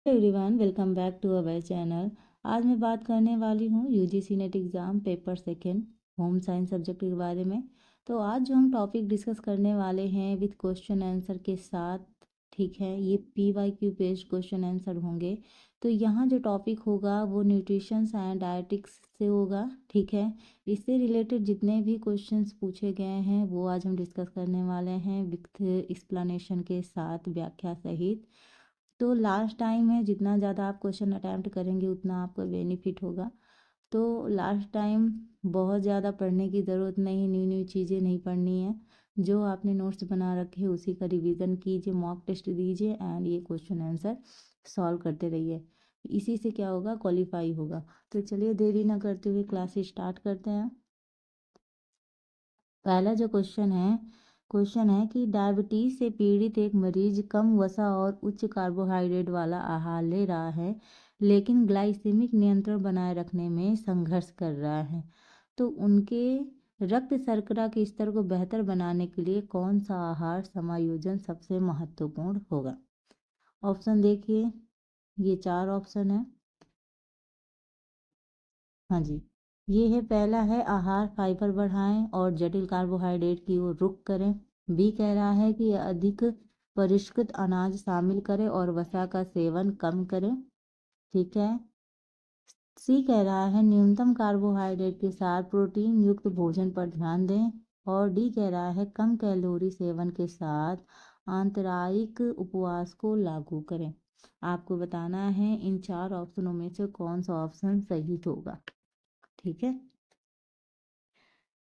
Everyone, welcome back to our channel. आज मैं बात करने वाली हूँ UGC net exam paper second home science subject के बारे में। तो आज जो हम टॉपिक डिस्कस करने वाले हैं विद क्वेश्चन आंसर के साथ, ठीक है, ये PYQ बेस्ड क्वेश्चन आंसर होंगे। तो यहाँ जो टॉपिक होगा वो न्यूट्रिशन एंड डायटिक्स से होगा, ठीक है। इससे रिलेटेड जितने भी क्वेश्चंस पूछे गए हैं वो आज हम डिस्कस करने वाले हैं विथ एक्सप्लेनेशन के साथ, व्याख्या सहित। तो लास्ट टाइम है, जितना ज़्यादा आप क्वेश्चन अटैम्प्ट करेंगे उतना आपको बेनिफिट होगा। तो लास्ट टाइम बहुत ज़्यादा पढ़ने की ज़रूरत नहीं, न्यू न्यू चीज़ें नहीं पढ़नी है। जो आपने नोट्स बना रखे हैं उसी का रिवीजन कीजिए, मॉक टेस्ट दीजिए एंड ये क्वेश्चन आंसर सॉल्व करते रहिए। इसी से क्या होगा, क्वालिफाई होगा। तो चलिए देरी ना करते हुए क्लास स्टार्ट करते हैं। पहला जो क्वेश्चन है कि डायबिटीज से पीड़ित एक मरीज कम वसा और उच्च कार्बोहाइड्रेट वाला आहार ले रहा है, लेकिन ग्लाइसेमिक नियंत्रण बनाए रखने में संघर्ष कर रहा है। तो उनके रक्त शर्करा के स्तर को बेहतर बनाने के लिए कौन सा आहार समायोजन सबसे महत्वपूर्ण होगा? ऑप्शन देखिए, ये 4 ऑप्शन है। हाँ जी, ये है, पहला है आहार फाइबर बढ़ाएं और जटिल कार्बोहाइड्रेट की ओर रुख करें। बी कह रहा है कि अधिक परिष्कृत अनाज शामिल करें और वसा का सेवन कम करें, ठीक है। सी कह रहा है न्यूनतम कार्बोहाइड्रेट के साथ प्रोटीन युक्त भोजन पर ध्यान दें। और डी कह रहा है कम कैलोरी सेवन के साथ आंतरायिक उपवास को लागू करें। आपको बताना है इन 4 ऑप्शनों में से कौन सा ऑप्शन सही होगा, ठीक है।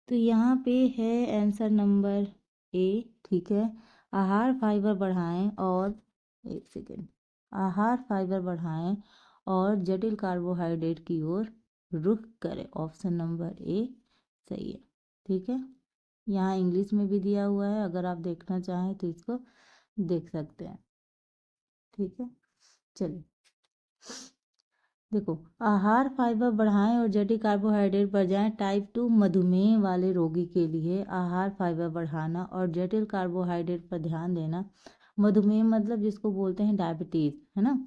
तो यहाँ पे है आंसर नंबर ए, ठीक है। आहार फाइबर बढ़ाएं और एक सेकेंड, आहार फाइबर बढ़ाएं और जटिल कार्बोहाइड्रेट की ओर रुख करें। ऑप्शन नंबर ए सही है, ठीक है। यहाँ इंग्लिश में भी दिया हुआ है, अगर आप देखना चाहें तो इसको देख सकते हैं, ठीक है। चलिए देखो, आहार फाइबर बढ़ाएं और जटिल कार्बोहाइड्रेट पर जाएं। टाइप 2 मधुमेह वाले रोगी के लिए आहार फाइबर बढ़ाना और जटिल कार्बोहाइड्रेट पर ध्यान देना। मधुमेह मतलब जिसको बोलते हैं डायबिटीज़, है ना।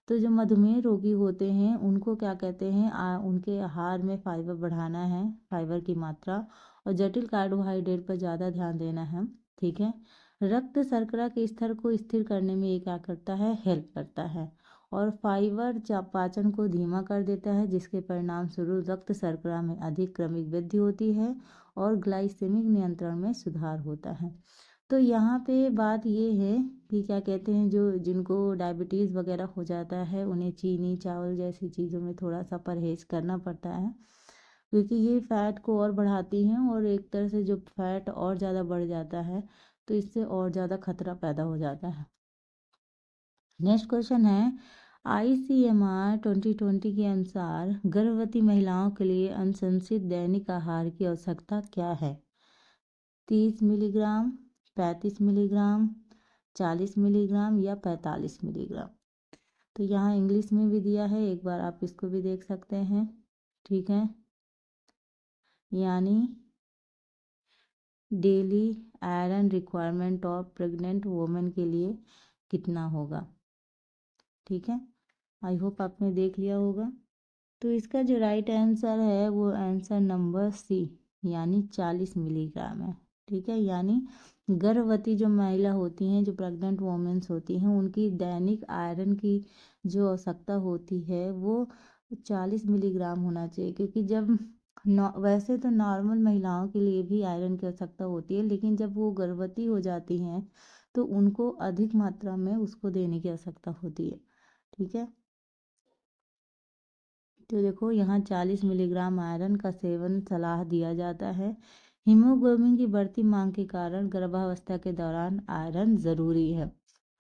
तो जो मधुमेह रोगी होते हैं उनको क्या कहते हैं, उनके आहार में फाइबर बढ़ाना है, फाइबर की मात्रा, और जटिल कार्बोहाइड्रेट पर ज़्यादा ध्यान देना है, ठीक है। रक्त शर्करा के स्तर को स्थिर करने में ये क्या करता है, हेल्प करता है। और फाइबर पाचन को धीमा कर देता है, जिसके परिणाम स्वरूप रक्त शर्करा में अधिक क्रमिक वृद्धि होती है और ग्लाइसेमिक नियंत्रण में सुधार होता है। तो यहाँ पे बात ये है कि क्या कहते हैं, जो जिनको डायबिटीज़ वगैरह हो जाता है उन्हें चीनी चावल जैसी चीज़ों में थोड़ा सा परहेज करना पड़ता है, क्योंकि ये फैट को और बढ़ाती हैं और एक तरह से जो फैट और ज़्यादा बढ़ जाता है तो इससे और ज़्यादा खतरा पैदा हो जाता है। नेक्स्ट क्वेश्चन है, ICMR 2020 के अनुसार गर्भवती महिलाओं के लिए अनुशंसित दैनिक आहार की आवश्यकता क्या है? 30 मिलीग्राम, 35 मिलीग्राम, 40 मिलीग्राम या 45 मिलीग्राम? तो यहाँ इंग्लिश में भी दिया है, एक बार आप इसको भी देख सकते हैं, ठीक है। यानी daily iron requirement of pregnant women के लिए कितना होगा, ठीक है। आई होप आपने देख लिया होगा। तो इसका जो राइट आंसर है वो आंसर नंबर सी, यानी 40 मिलीग्राम है, ठीक है। यानी गर्भवती जो महिला होती हैं, जो प्रेग्नेंट वोमेन्स होती हैं, उनकी दैनिक आयरन की जो आवश्यकता होती है वो 40 मिलीग्राम होना चाहिए, क्योंकि जब वैसे तो नॉर्मल महिलाओं के लिए भी आयरन की आवश्यकता होती है, लेकिन जब वो गर्भवती हो जाती हैं तो उनको अधिक मात्रा में उसको देने की आवश्यकता होती है, ठीक है। तो देखो, यहाँ 40 मिलीग्राम आयरन का सेवन सलाह दिया जाता है। हीमोग्लोबिन की बढ़ती मांग के कारण गर्भावस्था के दौरान आयरन ज़रूरी है।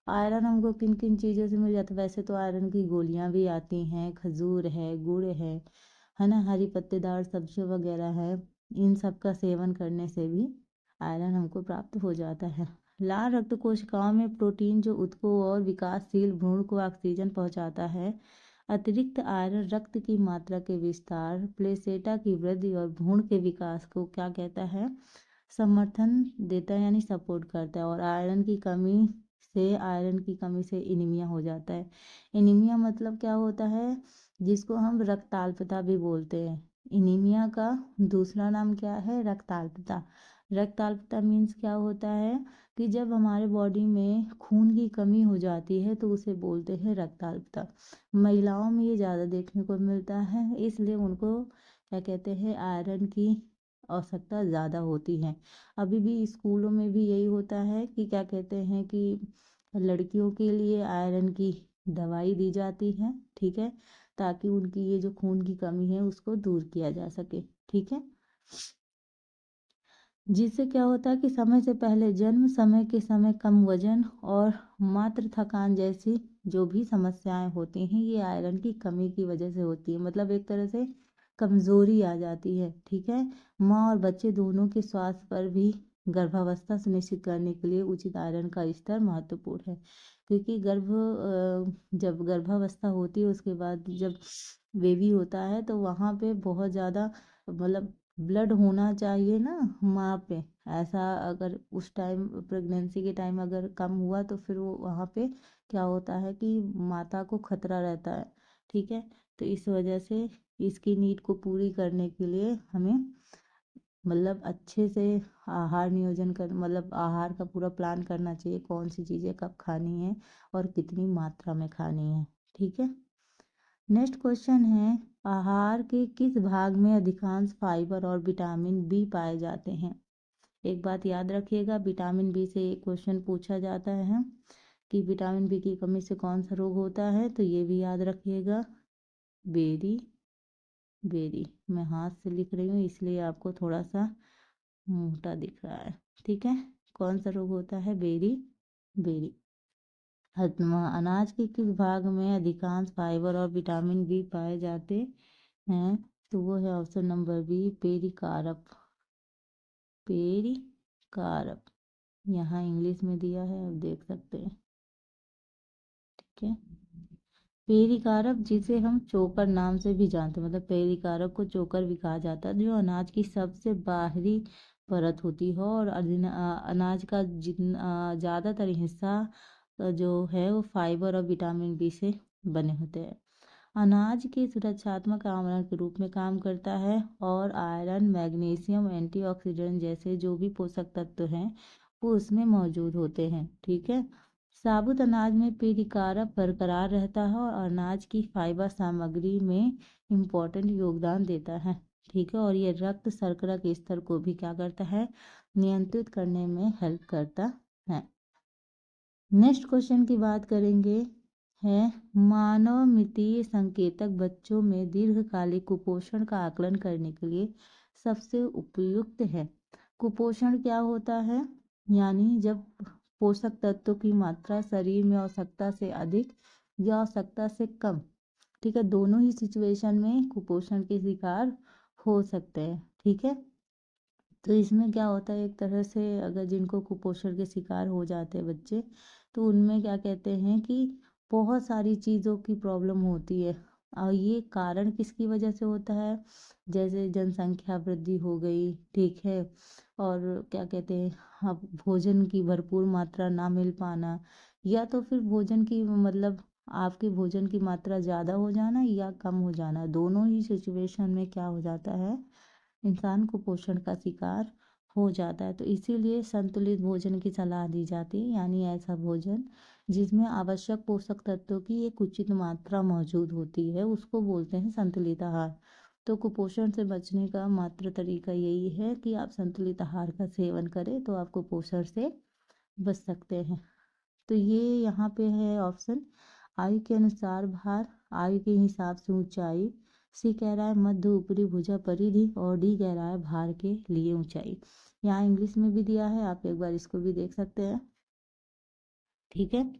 आयरन हमको किन किन चीज़ों से मिल जाता है? वैसे तो आयरन की गोलियां भी आती हैं, खजूर है, गुड़ है ना, हरी पत्तेदार सब्जियां वगैरह है। इन सब का सेवन करने से भी आयरन हमको प्राप्त हो जाता है। लाल रक्त कोशिकाओं में प्रोटीन जो ऊतकों और विकासशील भ्रूण को ऑक्सीजन पहुंचाता है। अतिरिक्त आयरन रक्त की मात्रा के विस्तार, प्लेसेटा की वृद्धि और भ्रूण के विकास को क्या कहता है, समर्थन देता है, यानी सपोर्ट करता है। और आयरन की कमी से आयरन की कमी से एनीमिया हो जाता है। एनीमिया मतलब क्या होता है, जिसको हम रक्ताल्पता भी बोलते हैं। एनीमिया का दूसरा नाम क्या है, रक्ताल्पता। रक्ताल्पता मीन्स क्या होता है कि जब हमारे बॉडी में खून की कमी हो जाती है तो उसे बोलते हैं रक्ताल्पता। महिलाओं में ये ज़्यादा देखने को मिलता है, इसलिए उनको क्या कहते हैं, आयरन की आवश्यकता ज़्यादा होती है। अभी भी स्कूलों में भी यही होता है कि क्या कहते हैं कि लड़कियों के लिए आयरन की दवाई दी जाती है, ठीक है, ताकि उनकी ये जो खून की कमी है उसको दूर किया जा सके, ठीक है। जिससे क्या होता है कि समय से पहले जन्म, समय के समय कम वजन और मात्र थकान जैसी जो भी समस्याएं होती हैं ये आयरन की कमी की वजह से होती है। मतलब एक तरह से कमजोरी आ जाती है, ठीक है। माँ और बच्चे दोनों के स्वास्थ्य पर भी गर्भावस्था सुनिश्चित करने के लिए उचित आयरन का स्तर महत्वपूर्ण है। क्योंकि जब गर्भावस्था होती है उसके बाद जब बेबी होता है तो वहाँ पे बहुत ज़्यादा मतलब ब्लड होना चाहिए ना माँ पे। ऐसा अगर उस टाइम प्रेगनेंसी के टाइम अगर कम हुआ तो फिर वो वहाँ पे क्या होता है कि माता को खतरा रहता है, ठीक है। तो इस वजह से इसकी नीड को पूरी करने के लिए हमें मतलब अच्छे से आहार नियोजन कर, मतलब आहार का पूरा प्लान करना चाहिए, कौन सी चीज़ें कब खानी है और कितनी मात्रा में खानी है, ठीक है। नेक्स्ट क्वेश्चन है, आहार के किस भाग में अधिकांश फाइबर और विटामिन बी पाए जाते हैं। एक बात याद रखिएगा, विटामिन बी से एक क्वेश्चन पूछा जाता है कि विटामिन बी की कमी से कौन सा रोग होता है, तो ये भी याद रखिएगा। बेरी बेरी, मैं हाथ से लिख रही हूँ इसलिए आपको थोड़ा सा मोटा दिख रहा है, ठीक है। कौन सा रोग होता है, बेरी बेरी। अनाज के किस भाग में अधिकांश फाइबर और विटामिन बी पाए जाते हैं, तो वो है option number B, pericarp. Pericarp यहाँ इंग्लिश में दिया है, आप देख सकते हैं, ठीक है। पेरिकार्प जिसे हम चोकर नाम से भी जानते हैं, मतलब पेरिकार्प को चोकर भी कहा जाता है, जो अनाज की सबसे बाहरी परत होती है और अनाज का जितना ज़्यादातर हिस्सा जो है वो फाइबर और विटामिन बी से बने होते हैं। अनाज के सुरक्षात्मक आवरण के रूप में काम करता है और आयरन, मैग्नीशियम, एंटीऑक्सीडेंट जैसे जो भी पोषक तत्व हैं वो उसमें मौजूद होते हैं, ठीक है। साबुत अनाज में पेरिकार्प बरकरार रहता है और अनाज की फाइबर सामग्री में इम्पोर्टेंट योगदान देता है, ठीक है। और ये रक्त शर्करा के स्तर को भी क्या करता है, नियंत्रित करने में हेल्प करता है। नेक्स्ट क्वेश्चन की बात करेंगे, है मानव मितीय संकेतक बच्चों में दीर्घकालिक कुपोषण का आकलन करने के लिए सबसे उपयुक्त है। कुपोषण क्या होता है, यानी जब पोषक तत्वों की मात्रा शरीर में आवश्यकता से अधिक या आवश्यकता से कम, ठीक है, दोनों ही सिचुएशन में कुपोषण के शिकार हो सकते हैं, ठीक है। तो इसमें क्या होता है, एक तरह से अगर जिनको कुपोषण के शिकार हो जाते हैं बच्चे, तो उनमें क्या कहते हैं कि बहुत सारी चीज़ों की प्रॉब्लम होती है। और ये कारण किसकी वजह से होता है, जैसे जनसंख्या वृद्धि हो गई, ठीक है, और क्या कहते हैं, अब भोजन की भरपूर मात्रा ना मिल पाना, या तो फिर भोजन की मतलब आपके भोजन की मात्रा ज़्यादा हो जाना या कम हो जाना, दोनों ही सिचुएशन में क्या हो जाता है, इंसान कुपोषण का शिकार हो जाता है। तो इसीलिए संतुलित भोजन की सलाह दी जाती है, यानी ऐसा भोजन जिसमें आवश्यक पोषक तत्वों की एक उचित मात्रा मौजूद होती है उसको बोलते हैं संतुलित आहार। तो कुपोषण से बचने का मात्र तरीका यही है कि आप संतुलित आहार का सेवन करें तो आप कुपोषण से बच सकते हैं। तो ये यहाँ पे है ऑप्शन, आयु के अनुसार भार, आयु के हिसाब से ऊंचाई, सी कह रहा है मध्य ऊपरी भुजा परिधि और डी कह रहा है भार के लिए ऊंचाई। यहाँ इंग्लिश में भी दिया है, आप एक बार इसको भी देख सकते हैं, ठीक है।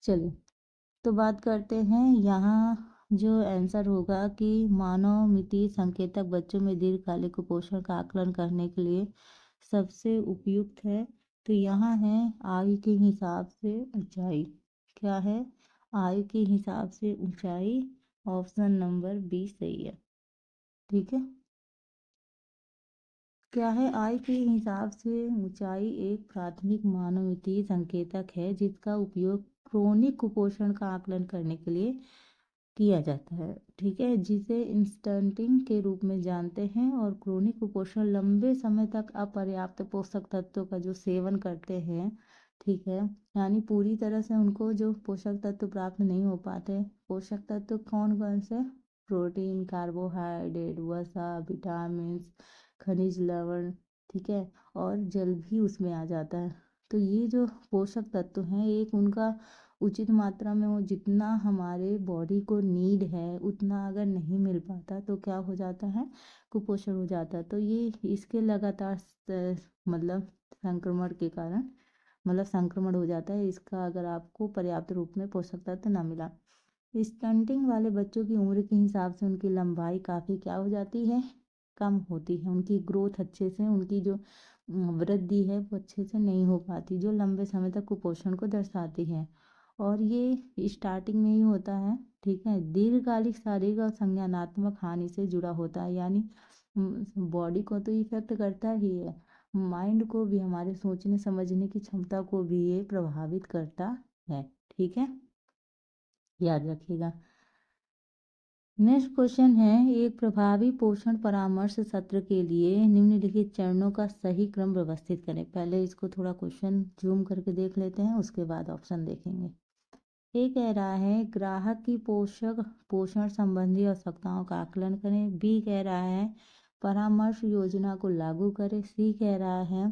चलिए, तो बात करते हैं यहाँ जो आंसर होगा कि मानव मितीय संकेतक बच्चों में दीर्घकालिक कुपोषण का आकलन करने के लिए सबसे उपयुक्त है। तो यहाँ है आयु के हिसाब से ऊंचाई, क्या है, आयु के हिसाब से ऊंचाई, ऑप्शन नंबर बी सही है, ठीक है। क्या है, आय के हिसाब से ऊंचाई एक प्राथमिक मानवीय संकेतक है जिसका उपयोग क्रोनिक कुपोषण का आकलन करने के लिए किया जाता है। ठीक है, जिसे इंस्टेंटिंग के रूप में जानते हैं। और क्रोनिक कुपोषण लंबे समय तक अपर्याप्त पोषक तत्वों का जो सेवन करते हैं, ठीक है, यानी पूरी तरह से उनको जो पोषक तत्व प्राप्त नहीं हो पाते। पोषक तत्व कौन कौन से? प्रोटीन, कार्बोहाइड्रेट, वसा, विटामिन, खनिज लवण, ठीक है, और जल भी उसमें आ जाता है। तो ये जो पोषक तत्व हैं, एक उनका उचित मात्रा में, वो जितना हमारे बॉडी को नीड है उतना अगर नहीं मिल पाता तो क्या हो जाता है? कुपोषण हो जाता है। तो ये इसके लगातार मतलब संक्रमण के कारण, मतलब संक्रमण हो जाता है इसका, अगर आपको पर्याप्त रूप में पोषक तत्व ना मिला। स्टंटिंग वाले बच्चों की उम्र के हिसाब से उनकी लंबाई काफ़ी क्या हो जाती है? कम होती है। उनकी ग्रोथ अच्छे से, उनकी जो वृद्धि है वो अच्छे से नहीं हो पाती, जो लंबे समय तक कुपोषण को दर्शाती है। और ये स्टार्टिंग में ही होता है। ठीक है, दीर्घकालिक शारीरिक और संज्ञानात्मक हानि से जुड़ा होता है, यानी बॉडी को तो इफेक्ट करता ही है, माइंड को भी, हमारे सोचने समझने की क्षमता को भी ये प्रभावित करता है। ठीक है, याद रखिएगा। नेक्स्ट क्वेश्चन है, एक प्रभावी पोषण परामर्श सत्र के लिए निम्नलिखित चरणों का सही क्रम व्यवस्थित करें। पहले इसको थोड़ा क्वेश्चन जूम करके देख लेते हैं, उसके बाद ऑप्शन देखेंगे। ए कह रहा है ग्राहक की पोषण संबंधी आवश्यकताओं का आकलन करें। बी कह रहा है परामर्श योजना को लागू करें। सी कह रहा है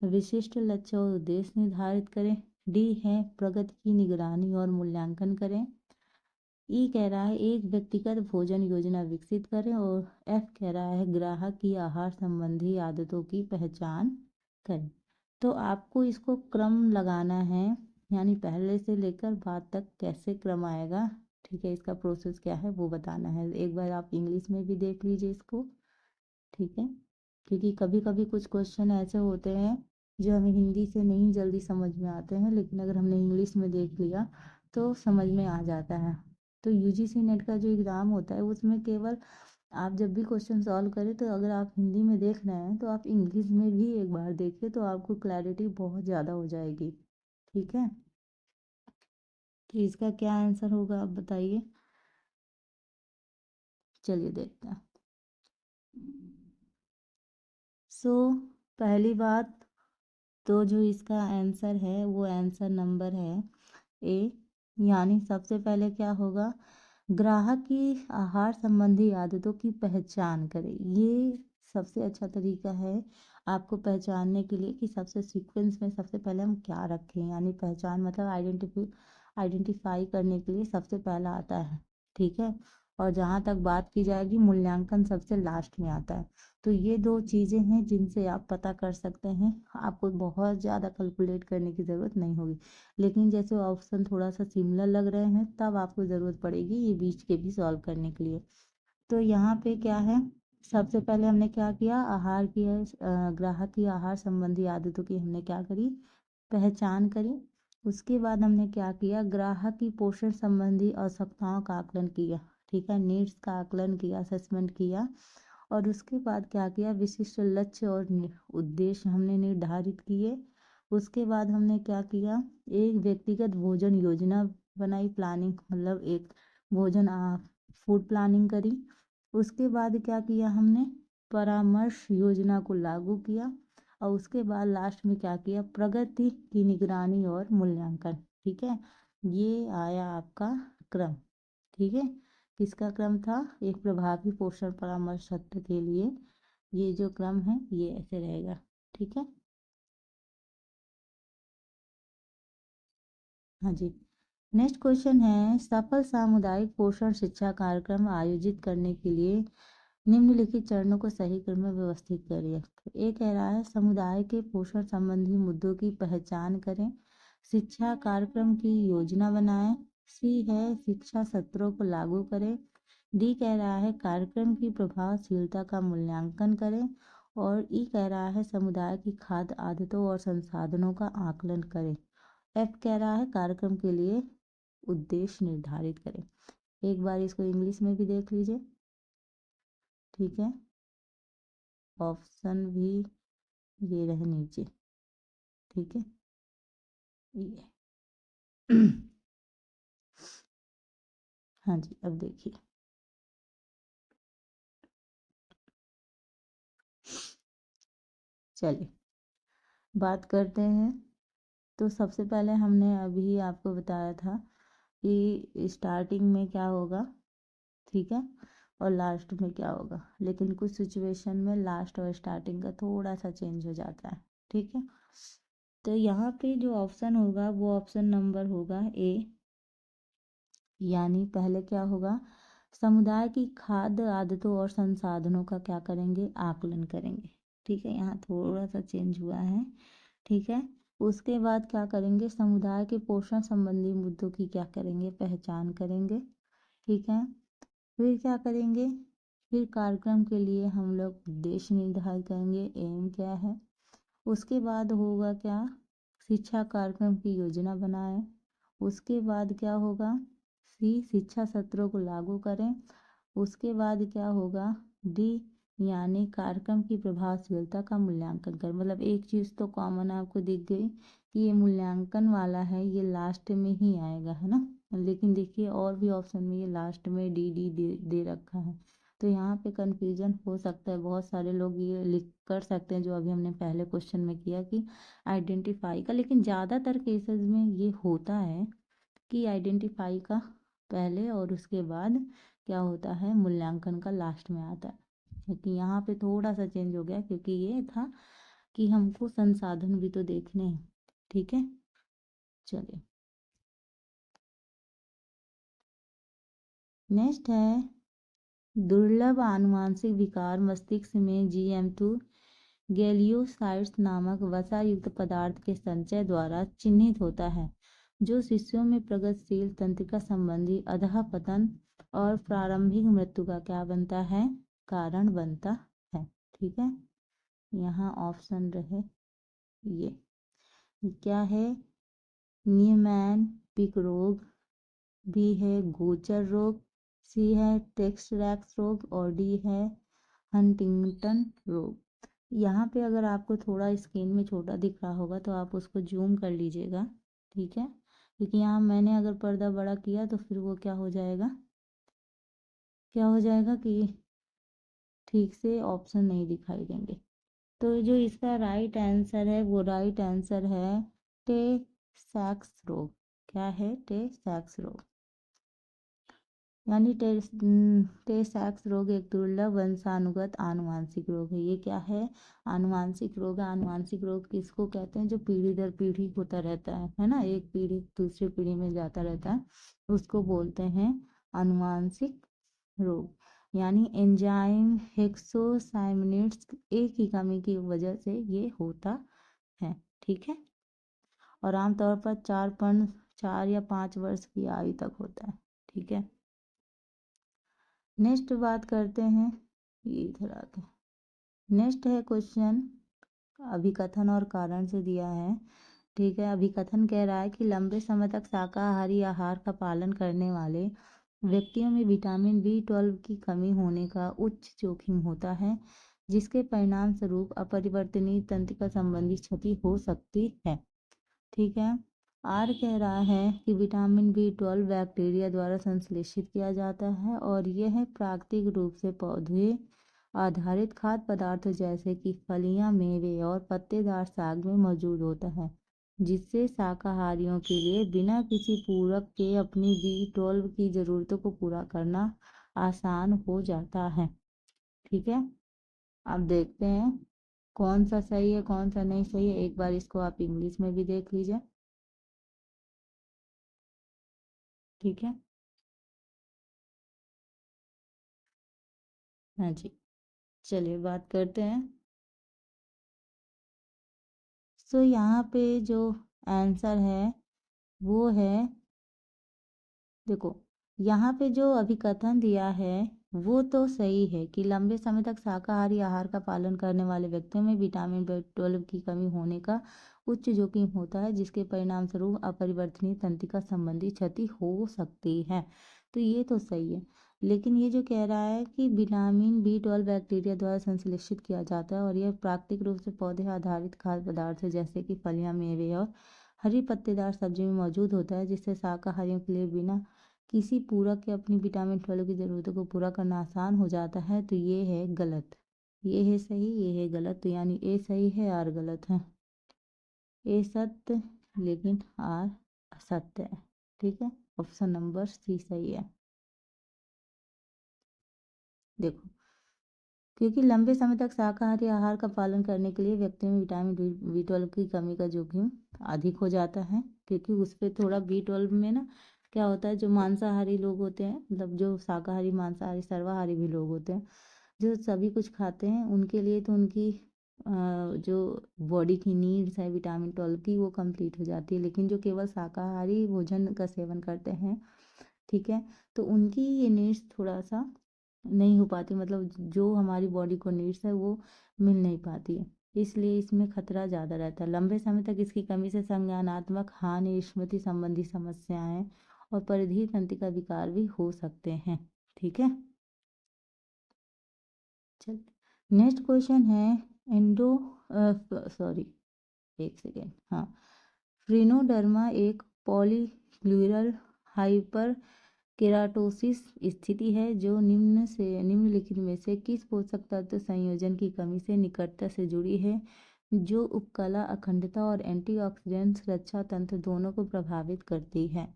विशिष्ट लक्ष्य और उद्देश्य निर्धारित करें। डी है प्रगति की निगरानी और मूल्यांकन करें। ई कह रहा है एक व्यक्तिगत भोजन योजना विकसित करें। और एफ कह रहा है ग्राहक की आहार संबंधी आदतों की पहचान करें। तो आपको इसको क्रम लगाना है, यानी पहले से लेकर बाद तक कैसे क्रम आएगा, ठीक है, इसका प्रोसेस क्या है वो बताना है। एक बार आप इंग्लिश में भी देख लीजिए इसको, ठीक है, क्योंकि कभी कभी कुछ क्वेश्चन ऐसे होते हैं जो हमें हिंदी से नहीं जल्दी समझ में आते हैं, लेकिन अगर हमने इंग्लिश में देख लिया तो समझ में आ जाता है। तो यूजीसी नेट का जो एग्ज़ाम होता है उसमें केवल आप जब भी क्वेश्चन सॉल्व करें तो अगर आप हिंदी में देख रहे हैं तो आप इंग्लिश में भी एक बार देखिए, तो आपको क्लैरिटी बहुत ज़्यादा हो जाएगी। ठीक है, तो इसका क्या आंसर होगा आप बताइए। चलिए देखते हैं। सो पहली बात तो जो इसका आंसर है वो आंसर नंबर है ए, यानी सबसे पहले क्या होगा, ग्राहक की आहार संबंधी आदतों की पहचान करें। ये सबसे अच्छा तरीका है आपको पहचानने के लिए कि सबसे सीक्वेंस में सबसे पहले हम क्या रखें, यानी पहचान मतलब आइडेंटिफाई करने के लिए सबसे पहला आता है। ठीक है, और जहाँ तक बात की जाएगी मूल्यांकन सबसे लास्ट में आता है। तो ये दो चीज़ें हैं जिनसे आप पता कर सकते हैं, आपको बहुत ज़्यादा कैलकुलेट करने की ज़रूरत नहीं होगी। लेकिन जैसे ऑप्शन थोड़ा सा सिमिलर लग रहे हैं तब आपको ज़रूरत पड़ेगी ये बीच के भी सॉल्व करने के लिए। तो यहाँ पे क्या है, सबसे पहले हमने क्या किया, ग्राहक की आहार संबंधी आदतों की हमने क्या करी, पहचान करी। उसके बाद हमने क्या किया, ग्राहक की पोषण संबंधी आवश्यकताओं का आकलन किया। ठीक है, नीड्स का आकलन किया, असेसमेंट किया। और उसके बाद क्या किया, विशिष्ट लक्ष्य और उद्देश्य हमने निर्धारित किए। उसके बाद हमने क्या किया, एक व्यक्तिगत भोजन योजना बनाई, प्लानिंग मतलब एक भोजन फूड प्लानिंग करी। उसके बाद क्या किया हमने, परामर्श योजना को लागू किया। और उसके बाद लास्ट में क्या किया, प्रगति की निगरानी और मूल्यांकन। ठीक है, ये आया आपका क्रम। ठीक है, किसका क्रम था, एक प्रभावी पोषण परामर्श सत्र के लिए ये जो क्रम है ये ऐसे रहेगा। ठीक है, हाँ जी। नेक्स्ट क्वेश्चन है, सफल सामुदायिक पोषण शिक्षा कार्यक्रम आयोजित करने के लिए निम्नलिखित चरणों को सही क्रम में व्यवस्थित करिए। ये कह रहा है समुदाय के पोषण संबंधी मुद्दों की पहचान करें, शिक्षा कार्यक्रम की योजना बनाएं। सी है शिक्षा सत्रों को लागू करें। डी कह रहा है कार्यक्रम की प्रभावशीलता का मूल्यांकन करें। और ई कह रहा है समुदाय की खाद्य आदतों और संसाधनों का आकलन करें। एफ कह रहा है कार्यक्रम के लिए उद्देश्य निर्धारित करें। एक बार इसको इंग्लिश में भी देख लीजिए। ठीक है, ऑप्शन भी ये रहे नीचे, ठीक है। ये हाँ जी, अब देखिए, चलिए बात करते हैं। तो सबसे पहले हमने अभी आपको बताया था कि स्टार्टिंग में क्या होगा, ठीक है, और लास्ट में क्या होगा, लेकिन कुछ सिचुएशन में लास्ट और स्टार्टिंग का थोड़ा सा चेंज हो जाता है, ठीक है। तो यहाँ पे जो ऑप्शन होगा वो ऑप्शन नंबर होगा ए, यानी पहले क्या होगा, समुदाय की खाद्य आदतों और संसाधनों का क्या करेंगे, आकलन करेंगे, ठीक है। यहाँ थोड़ा सा चेंज हुआ है, ठीक है। उसके बाद क्या करेंगे, समुदाय के पोषण संबंधी मुद्दों की क्या करेंगे, पहचान करेंगे, ठीक है। फिर क्या करेंगे, फिर कार्यक्रम के लिए हम लोग उद्देश्य निर्धारित करेंगे, एम क्या है। उसके बाद होगा क्या, शिक्षा कार्यक्रम की योजना बनाएं। उसके बाद क्या होगा, सी शिक्षा सत्रों को लागू करें। उसके बाद क्या होगा, डी यानी कार्यक्रम की प्रभावशीलता का मूल्यांकन करें। मतलब एक चीज़ तो कॉमन आपको दिख गई कि ये मूल्यांकन वाला है, ये लास्ट में ही आएगा, है ना। लेकिन देखिए और भी ऑप्शन में ये लास्ट में डी डी दे रखा है, तो यहाँ पे कंफ्यूजन हो सकता है। बहुत सारे लोग ये लिख कर सकते हैं जो अभी हमने पहले क्वेश्चन में किया कि आइडेंटिफाई का, लेकिन ज़्यादातर केसेस में ये होता है कि आइडेंटिफाई का पहले और उसके बाद क्या होता है, मूल्यांकन का लास्ट में आता है। क्योंकि यहाँ पे थोड़ा सा चेंज हो गया, क्योंकि ये था कि हमको संसाधन भी तो देखने हैं, ठीक है। चलिए नेक्स्ट है, दुर्लभ आनुवांशिक विकार मस्तिष्क में GM2 गैलियोसाइट्स नामक वसायुक्त पदार्थ के संचय द्वारा चिन्हित होता है, जो शिशुओं में प्रगतिशील तंत्रिका संबंधी अधःपतन और प्रारंभिक मृत्यु का क्या बनता है, कारण बनता है, ठीक है। यहाँ ऑप्शन रहे ये क्या है, न्यूमैन पिक रोग, बी है गोचर रोग, सी है टेक्सरैक्स रोग और डी है हंटिंगटन रोग। यहाँ पे अगर आपको थोड़ा स्क्रीन में छोटा दिख रहा होगा तो आप उसको जूम कर लीजिएगा, ठीक है, क्योंकि यहाँ मैंने अगर पर्दा बड़ा किया तो फिर वो क्या हो जाएगा, क्या हो जाएगा कि ठीक से ऑप्शन नहीं दिखाई देंगे। तो जो इसका राइट आंसर है वो राइट आंसर है टे सैक्स रोग। क्या है, टे सैक्स रोग, यानी टे सैक्स रोग एक दुर्लभ वंशानुगत आनुवांशिक रोग है। ये क्या है, आनुवांशिक रोग है। आनुवांशिक रोग किसको कहते हैं, जो पीढ़ी दर पीढ़ी होता रहता है ना, एक पीढ़ी दूसरी पीढ़ी में जाता रहता है, उसको बोलते हैं आनुवांशिक रोग। यानी एंजाइम हेक्सोसाइमनेट्स एक ही कमी की वजह से ये होता है, ठीक है। और आमतौर पर 4 या 5 वर्ष की आयु तक होता है, ठीक है। नेक्स्ट बात करते हैं, ये इधर आ गया। नेक्स्ट है क्वेश्चन, अभिकथन और कारण से दिया है, ठीक है। अभिकथन कह रहा है कि लंबे समय तक शाकाहारी आहार का पालन करने वाले व्यक्तियों में विटामिन B12 की कमी होने का उच्च जोखिम होता है, जिसके परिणाम स्वरूप अपरिवर्तनीय तंत्रिका संबंधी क्षति हो सकती है, ठीक है। आर कह रहा है कि विटामिन B12 बैक्टीरिया द्वारा संश्लेषित किया जाता है और यह प्राकृतिक रूप से पौधे आधारित खाद्य पदार्थ जैसे कि फलियां, मेवे और पत्तेदार साग में मौजूद होता है, जिससे शाकाहारियों के लिए बिना किसी पूरक के अपनी B12 की ज़रूरतों को पूरा करना आसान हो जाता है, ठीक है। अब देखते हैं कौन सा सही है कौन सा नहीं सही है, एक बार इसको आप इंग्लिश में भी देख लीजिए, ठीक है। हाँ जी, चलिए बात करते हैं। सो यहाँ पे जो आंसर है वो है, देखो यहाँ पे जो अभिकथन दिया है वो तो सही है कि लंबे समय तक शाकाहारी आहार का पालन करने वाले व्यक्तियों में विटामिन B12 की कमी होने का उच्च जोखिम होता है, जिसके परिणाम स्वरूप अपरिवर्तनीय तंत्रिका संबंधी क्षति हो सकती है, तो ये तो सही है। लेकिन ये जो कह रहा है कि विटामिन B12 बैक्टीरिया द्वारा संश्लेषित किया जाता है और यह प्राकृतिक रूप से पौधे आधारित खाद्य पदार्थ है, जैसे कि फलियां, मेवे और हरी पत्तेदार सब्जी में मौजूद होता है, जिससे शाकाहारियों के लिए बिना किसी पूरक के अपनी विटामिन 12 की ज़रूरतों को पूरा करना आसान हो जाता है। तो ये है गलत, ये है सही, ये है गलत। तो यानी ए सही है, आर गलत है। ए सत्य लेकिन आर असत्य है। ठीक है, ऑप्शन नंबर सी सही है। देखो, क्योंकि लंबे समय तक शाकाहारी आहार का पालन करने के लिए व्यक्ति में विटामिन B12 की कमी का जोखिम अधिक हो जाता है, क्योंकि उस पर थोड़ा B12 में ना क्या होता है, जो मांसाहारी लोग होते हैं, मतलब जो शाकाहारी मांसाहारी सर्वाहारी भी लोग होते हैं, जो सभी कुछ खाते हैं, उनके लिए तो उनकी जो बॉडी की नीड्स है विटामिन 12 की वो कंप्लीट हो जाती है। लेकिन जो केवल शाकाहारी भोजन का सेवन करते हैं, ठीक है, तो उनकी ये नीड्स थोड़ा सा नहीं हो पाती, मतलब जो हमारी बॉडी को नीड्स है वो मिल नहीं पाती है, इसलिए इसमें खतरा ज़्यादा रहता है। लंबे समय तक इसकी कमी से संज्ञानात्मक हानि, स्मृति संबंधी समस्याएं और परिधीय तंत्रिका का विकार भी हो सकते हैं। ठीक है, चल नेक्स्ट क्वेश्चन है एंडो सॉरी एक सेकेंड, हाँ, फ्रीनोडर्मा एक पॉलीक्यूरल हाइपर केराटोसिस स्थिति है जो निम्नलिखित में से किस पोषक तत्व संयोजन की कमी से निकटता से जुड़ी है, जो उपकला अखंडता और एंटीऑक्सीडेंट रक्षा तंत्र दोनों को प्रभावित करती है।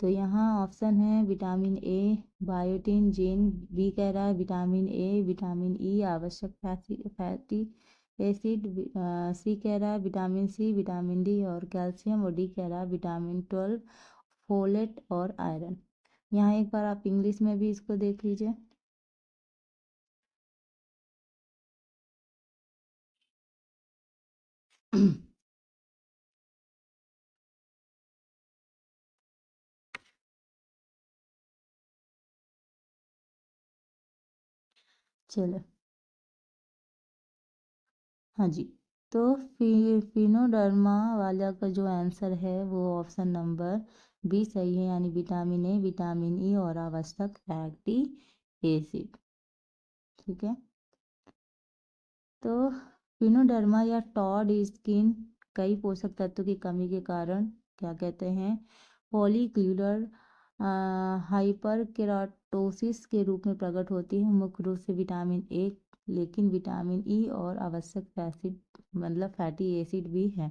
तो यहाँ ऑप्शन है vitamin A, biotin, zinc, B कह रहा है विटामिन ए, विटामिन ई, आवश्यक फैटी एसिड, सी कह रहा है विटामिन सी, विटामिन डी और कैल्शियम, और डी कह रहा है विटामिन 12, फोलेट और आयरन। यहाँ एक बार आप इंग्लिश में भी इसको देख लीजिए। चलो, हाँ जी, तो फिनोडर्मा वाला का जो आंसर है वो ऑप्शन नंबर बी सही है, यानी विटामिन ए, विटामिन ई और आवश्यक फैटी एसिड। ठीक है, तो फिनोडर्मा या टॉड स्किन कई पोषक तत्वों की कमी के कारण क्या कहते हैं, पॉलीक्यूलर हाइपर केराटोसिस के रूप में प्रकट होती है, मुख्य रूप से विटामिन ए, लेकिन विटामिन ई और आवश्यक एसिड मतलब फैटी एसिड भी है।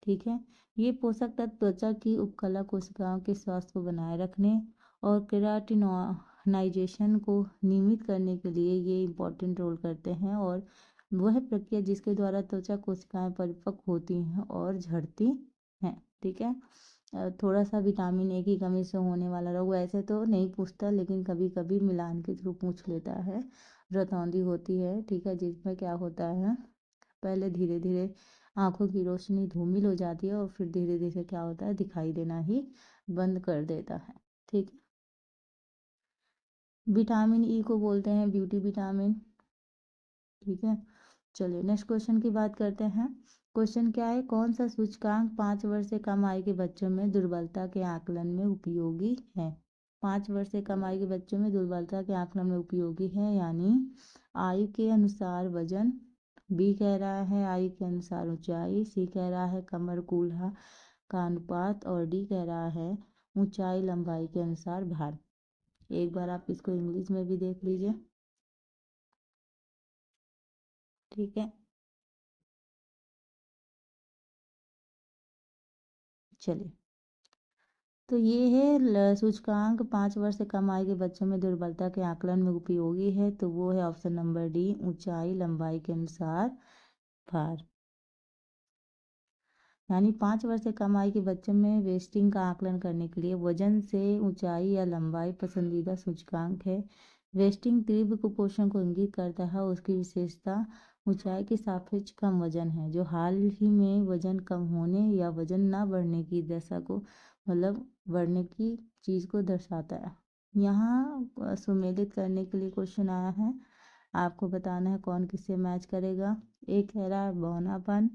ठीक है, ये पोषक तत्व त्वचा की उपकला कोशिकाओं के स्वास्थ्य को बनाए रखने और केराटिनाइजेशन को नियमित करने के लिए ये इम्पोर्टेंट रोल करते हैं, और वह प्रक्रिया जिसके द्वारा त्वचा कोशिकाएं परिपक्व होती हैं और झड़ती हैं। ठीक है, थोड़ा सा विटामिन ए की कमी से होने वाला रोग वैसे तो नहीं पूछता, लेकिन कभी कभी मिलान के थ्रू पूछ लेता है। रतौंधी होती है, ठीक है, जिसमें क्या होता है, पहले धीरे धीरे आंखों की रोशनी धूमिल हो जाती है और फिर धीरे धीरे क्या होता है, दिखाई देना ही बंद कर देता है। ठीक है, विटामिन ई को बोलते हैं ब्यूटी विटामिन। ठीक है, चलिए नेक्स्ट क्वेश्चन की बात करते हैं। क्वेश्चन क्या है, कौन सा सूचकांक 5 वर्ष से कम आयु के बच्चों में दुर्बलता के आकलन में उपयोगी है। 5 वर्ष से कम आयु के बच्चों में दुर्बलता के आकलन में उपयोगी है, यानी आयु के अनुसार वजन, बी कह रहा है आयु के अनुसार ऊंचाई, सी कह रहा है कमर कूल्हा का अनुपात, और डी कह रहा है ऊंचाई लंबाई के अनुसार भार। एक बार आप इसको इंग्लिश में भी देख लीजिए। ठीक है, चलिए, तो ये है सूचकांक 5 वर्ष से कम आयु के बच्चों में दुर्बलता के आकलन में उपयोगी है, तो वो है ऑप्शन नंबर डी, ऊंचाई लंबाई के अनुसार भार। यानी 5 वर्ष से कम आयु के बच्चों में वेस्टिंग का आकलन करने के लिए वजन से ऊंचाई या लंबाई पसंदीदा सूचकांक है। वेस्टिंग तीव्र कुपोषण को इंगित करता है, उसकी विशेषता ऊंचाई के सापेक्ष कम वजन है, जो हाल ही में वजन कम होने या वजन ना बढ़ने की दशा को मतलब बढ़ने की चीज़ को दर्शाता है। यहाँ सुमेलित करने के लिए क्वेश्चन आया है, आपको बताना है कौन किससे मैच करेगा। एक कह रहा है बौनापन,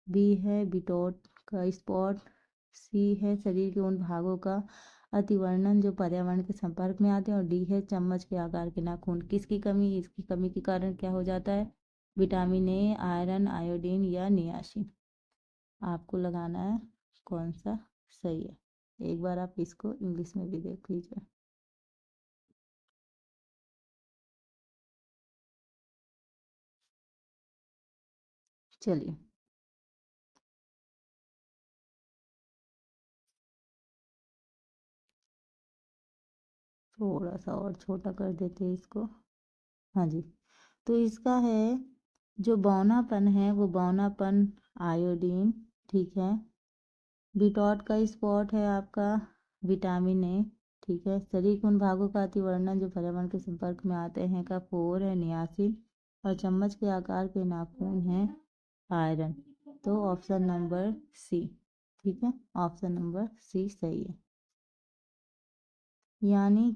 बी है बिटोट का स्पॉट, सी है शरीर के उन भागों का अतिवर्णन जो पर्यावरण के संपर्क में आते हैं, और डी है चम्मच के आकार के नाखून। किसकी कमी, इसकी कमी के कारण क्या हो जाता है, विटामिन ए, आयरन, आयोडीन या नियासिन। आपको लगाना है कौन सा सही है। एक बार आप इसको इंग्लिश में भी देख लीजिए। चलिए थोड़ा सा और छोटा कर देते हैं इसको। हाँ जी, तो इसका है जो बौनापन है वो बौनापन आयोडीन, ठीक है। बिटॉट का स्पॉट है आपका विटामिन ए, ठीक है। शरीर के उन भागों का अतिवर्णन जो पर्यावरण के संपर्क में आते हैं का फोर है नियासिन, और चम्मच के आकार के नाखून है आयरन। तो ऑप्शन नंबर सी, ठीक है, ऑप्शन नंबर सी सही है। यानी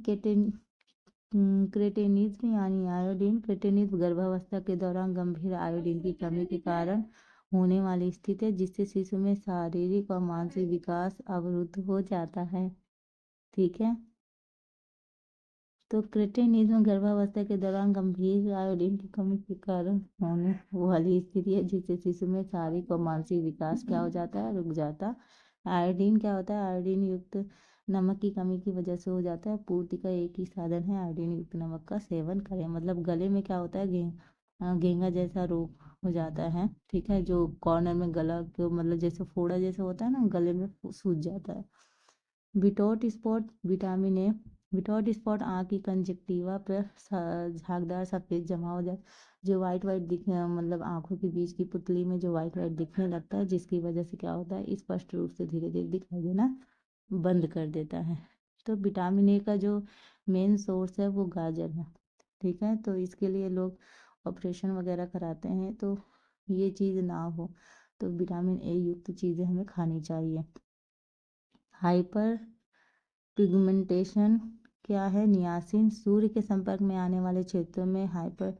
क्रेटेनिज्म यानी आयोडीन क्रेटेनिज्म गर्भावस्था के दौरान गंभीर आयोडीन की कमी के कारण होने वाली स्थिति है, जिससे शिशु में शारीरिक और मानसिक विकास अवरुद्ध हो जाता है, ठीक है। तो क्रेटेनिज्म गर्भावस्था के दौरान गंभीर आयोडीन की कमी के कारण होने वाली स्थिति है, जिससे शिशु में शारीरिक और मानसिक विकास क्या हो जाता है, रुक जाता है। आयोडीन क्या होता है, आयोडीन युक्त नमक की कमी की वजह से हो जाता है। पूर्ति का एक ही साधन है आयोडीन युक्त नमक का सेवन करें। मतलब गले में क्या होता है, घेंगा जैसा रोग हो जाता है, ठीक है, जो कॉर्नर में गला को मतलब जैसे फोड़ा जैसा होता है ना, गले में सूज जाता है। विटोट स्पॉट विटामिन ए, विटोट स्पॉट आँख की कंजक्टिवा पर झागदार सफेद जमा हो जाए, जो वाइट वाइट दिखने मतलब आंखों के बीच की पुतली में जो वाइट वाइट दिखने लगता है, जिसकी वजह से क्या होता है, स्पष्ट रूप से धीरे धीरे दिखाई देना बंद कर देता है। तो विटामिन ए का जो मेन सोर्स है वो गाजर है, ठीक है। तो इसके लिए लोग ऑपरेशन वगैरह कराते हैं, तो ये चीज़ ना हो, तो विटामिन ए युक्त चीज़ें हमें खानी चाहिए। हाइपर पिगमेंटेशन क्या है, नियासिन सूर्य के संपर्क में आने वाले क्षेत्रों में हाइपर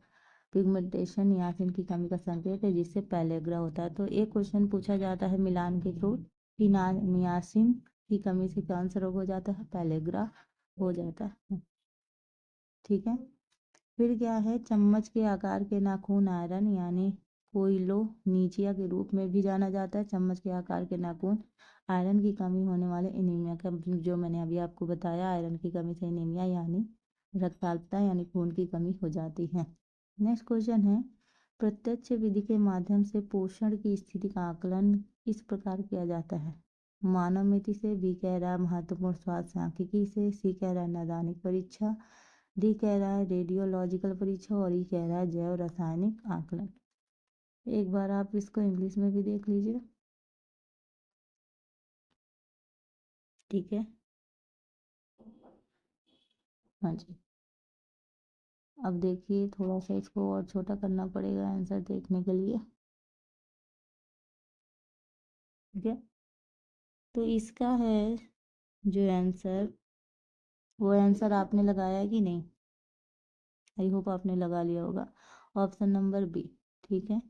पिगमेंटेशन नियासिन की कमी का संकेत है, जिससे पैलेग्रा होता है। तो एक क्वेश्चन पूछा जाता है मिलान के थ्रू कि नियासिन की कमी से कौन सा रोग हो जाता है, पैलेग्रा हो जाता है, ठीक है। फिर क्या है, चम्मच के आकार के नाखून आयरन यानी कोइलोनीचिया के रूप में भी जाना जाता है। चम्मच के आकार के नाखून आयरन की कमी होने वाले एनीमिया का, जो मैंने अभी आपको बताया, आयरन की कमी से एनीमिया यानी रक्ताल्पता यानी खून की कमी हो जाती है। नेक्स्ट क्वेश्चन है, प्रत्यक्ष विधि के माध्यम से पोषण की स्थिति का आकलन किस प्रकार किया जाता है। मानव मिति से, बी कह रहा है महत्वपूर्ण स्वास्थ्य सांख्यिकी से, सी कह रहा है नैदानिक परीक्षा, डी कह रहा है रेडियोलॉजिकल परीक्षा, और ई कह रहा है जैव रासायनिक आकलन। एक बार आप इसको इंग्लिश में भी देख लीजिए, ठीक है। हाँ जी, अब देखिए थोड़ा सा इसको और छोटा करना पड़ेगा आंसर देखने के लिए, ठीक है। तो इसका है जो आंसर, वो आंसर आपने लगाया है कि नहीं, आई होप आपने लगा लिया होगा। ऑप्शन नंबर बी, ठीक है,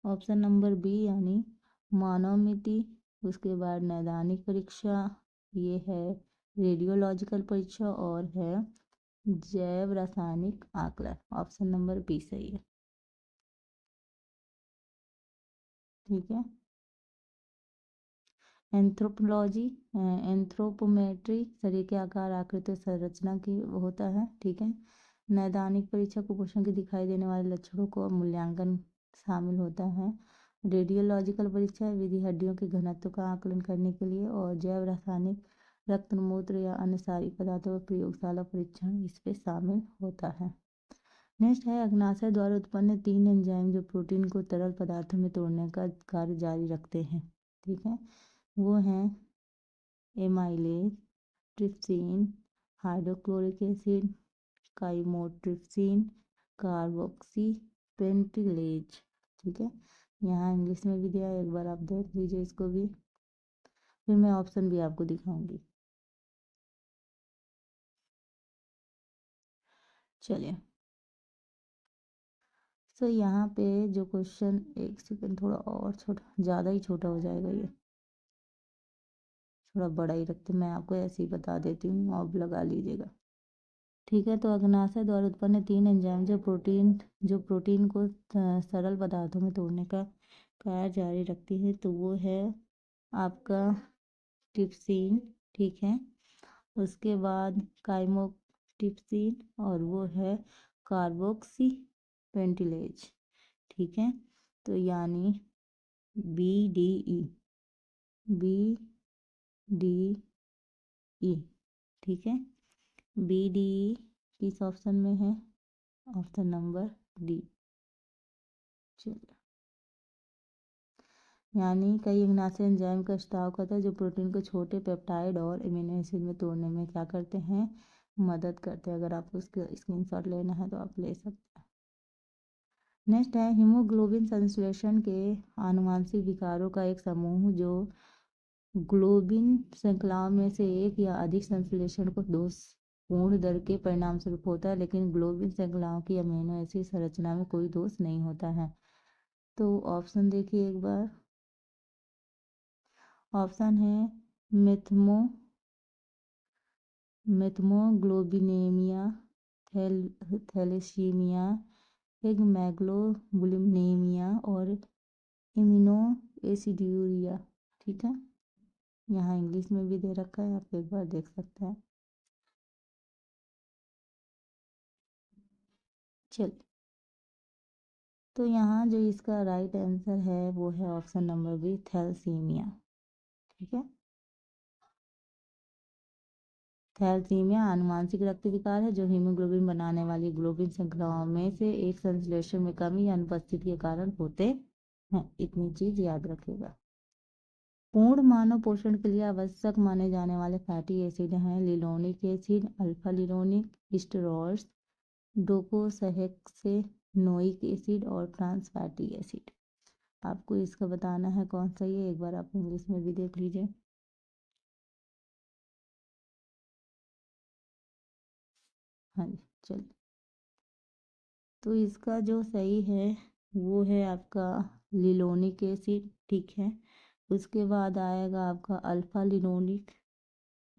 ऑप्शन नंबर बी यानी मानव मिति, उसके बाद नैदानिक परीक्षा, ये है रेडियोलॉजिकल परीक्षा, और है जैव रासायनिक आकलन। ऑप्शन नंबर बी सही है, ठीक है। एंथ्रोपोलॉजी एंथ्रोपोमेट्री शरीर के आकार आकृति और संरचना की होता है, ठीक है। नैदानिक परीक्षा कुपोषण के दिखाई देने वाले लक्षणों को मूल्यांकन शामिल होता है। रेडियोलॉजिकल परीक्षा विधि हड्डियों के घनत्व का आकलन करने के लिए, और जैव रासायनिक रक्त मूत्र या अन्य सारी पदार्थों का प्रयोगशाला परीक्षण इस पे शामिल होता है। नेक्स्ट है अग्नाशय द्वारा उत्पन्न तीन एंजाइम जो प्रोटीन को तरल पदार्थों में तोड़ने का कार्य जारी रखते हैं, ठीक है। वो हैं amylase, trypsin, hydrochloric acid, chymotrypsin, carboxypeptidase, ठीक है। यहाँ इंग्लिश में भी दिया है, एक बार आप देख लीजिए इसको भी, फिर मैं ऑप्शन भी आपको दिखाऊंगी। चलिए, सो यहाँ पे जो क्वेश्चन, एक सेकंड थोड़ा और छोटा, ज़्यादा ही छोटा हो जाएगा ये, थोड़ा बड़ा ही रखते, मैं आपको ऐसे ही बता देती हूँ, आप लगा लीजिएगा। ठीक है, तो अग्नाशय द्वारा उत्पन्न 3 एंजाइम जो प्रोटीन को सरल पदार्थों में तोड़ने का कार्य जारी रखती है, तो वो है आपका ट्रिप्सिन। ठीक है, उसके बाद काइमोट्रिप्सिन और वो है कार्बोक्सी पेंटिलेज। ठीक है, तो यानी BDE BDE। ठीक है, BDE किस ऑप्शन में है? Option number D. चलिए, यानी कई अग्नाशय एंजाइम का स्राव करता है जो प्रोटीन को छोटे पेप्टाइड और इम्यूनो एसिड में तोड़ने में क्या करते हैं? मदद करते हैं। अगर आपको उसका स्क्रीनशॉट लेना है तो आप ले सकते हैं। नेक्स्ट है हीमोग्लोबिन संश्लेषण के आनुवांशिक विकारों का एक समूह जो ग्लोबिन श्रृंखलाओं में से एक या अधिक संश्लेषण को दोषपूर्ण दर के परिणामस्वरूप होता है, लेकिन ग्लोबिन श्रृंखलाओं की अमीनो एसिड संरचना में कोई दोष नहीं होता है। तो ऑप्शन देखिए एक बार। ऑप्शन है मेथमोग्लोबिनेमिया, थैलेसीमिया, मैग्लोबुलिनेमिया और इम्यूनो एसिड्यूरिया। ठीक है, यहाँ इंग्लिश में भी दे रखा है, आप एक बार देख सकते हैं। चलिए, तो यहाँ जो इसका राइट आंसर है वो है ऑप्शन नंबर बी, थैलेसीमिया। ठीक है, थैलेसीमिया आनुवांशिक रक्त विकार है जो हीमोग्लोबिन बनाने वाली ग्लोबिन श्रृंखलाओं में से एक संश्लेषण में कमी या अनुपस्थिति के कारण होते हैं। इतनी चीज याद रखिएगा। पूर्ण मानव पोषण के लिए आवश्यक माने जाने वाले फैटी एसिड हैं linoleic acid, alpha linoleic sterols, docosahexaenoic acid और ट्रांस फैटी एसिड। आपको इसका बताना है कौन सा ये, एक बार आप इंग्लिश में भी देख लीजिए। हाँ जी, चलिए, तो इसका जो सही है वो है आपका लिनोलिक एसिड। ठीक है, उसके बाद आएगा आपका अल्फा लिनोलिक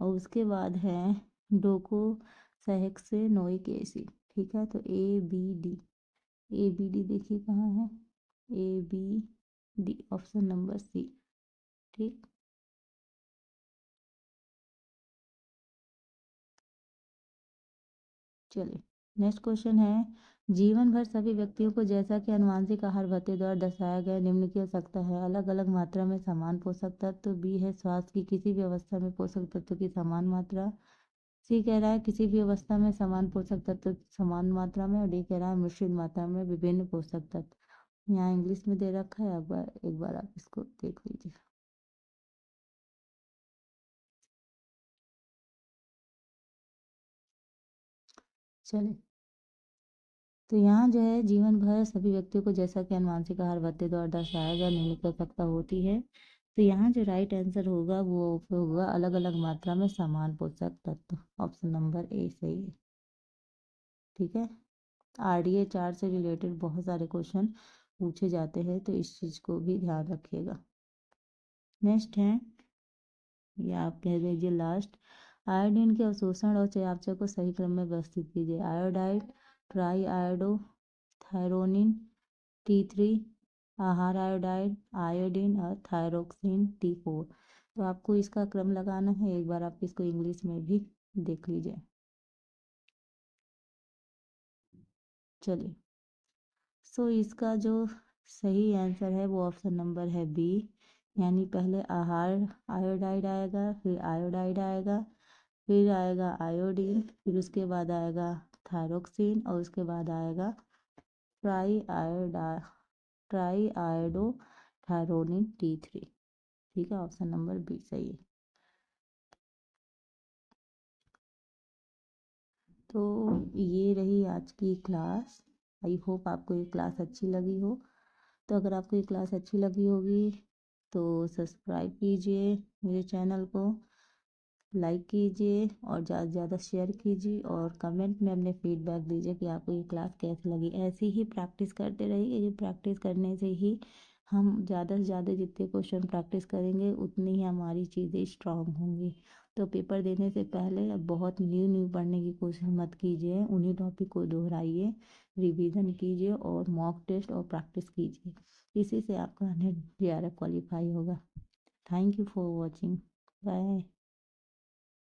और उसके बाद है डोकोसहेक्सेनोइक एसिड। ठीक है, तो ए बी डी देखिए कहाँ है, ABD ऑप्शन नंबर सी। ठीक, चलिए, नेक्स्ट क्वेश्चन है जीवन भर सभी व्यक्तियों को जैसा कि आनुवांशिक आहार भत्ते द्वारा दर्शाया गया निम्न की आवश्यकता है, अलग अलग मात्रा में समान पोषक तत्व। बी है स्वास्थ्य की किसी भी अवस्था में पोषक तत्व की समान मात्रा। सी कह रहा है किसी भी अवस्था में समान पोषक तत्व समान मात्रा में। और डी कह रहा है मिश्रित मात्रा में विभिन्न पोषक तत्व। यहाँ इंग्लिश में दे रखा है, एक बार आप इसको देख लीजिए। चलिए, तो यहाँ जो है जीवन भर सभी व्यक्तियों को जैसा कि आनुवांशिक आहार भत्ते द्वारा दर्शाया गया निम्न की आवश्यकता होती है, तो यहाँ जो राइट आंसर होगा वो होगा अलग अलग मात्रा में समान पोषक तत्व। ऑप्शन नंबर ए सही है। ठीक है, RDA चार्ट से रिलेटेड बहुत सारे क्वेश्चन पूछे जाते हैं, तो इस चीज़ को भी ध्यान रखिएगा। नेक्स्ट है, ये आप कह दीजिए लास्ट, आयोडीन के अवशोषण और चयापचय को सही क्रम में व्यवस्थित कीजिए। Iodide, try iodo, thyronine, T3, आहार आयोडाइड, आयोडीन और थायरोक्सिन T4। तो आपको इसका क्रम लगाना है, एक बार आप इसको इंग्लिश में भी देख लीजिए। चलिए, सो इसका जो सही आंसर है वो ऑप्शन नंबर है बी, यानी पहले आहार आयोडाइड आएगा, फिर आयोडाइड आएगा, फिर आएगा आयोडीन, फिर उसके बाद आएगा थायरोक्सिन और उसके बाद आएगा ट्राई आयोडो थायरोनिन T3। ठीक है, ऑप्शन नंबर बी सही है। तो ये रही आज की क्लास। आई होप आपको ये क्लास अच्छी लगी हो। तो अगर आपको ये क्लास अच्छी लगी होगी तो सब्सक्राइब कीजिए मेरे चैनल को, लाइक कीजिए और ज़्यादा से ज़्यादा शेयर कीजिए और कमेंट में अपने फीडबैक दीजिए कि आपको ये क्लास कैसी लगी। ऐसी ही प्रैक्टिस करते रहिए, ये प्रैक्टिस करने से ही हम ज़्यादा से ज़्यादा जितने क्वेश्चन प्रैक्टिस करेंगे उतनी ही हमारी चीज़ें स्ट्रांग होंगी। तो पेपर देने से पहले बहुत न्यू न्यू पढ़ने की कोशिश मत कीजिए, उन्हीं टॉपिक को दोहराइए, रिवीजन कीजिए और मॉक टेस्ट और प्रैक्टिस कीजिए। इसी से आपका नेट JRF क्वालिफाई होगा। Thank you for watching. Bye.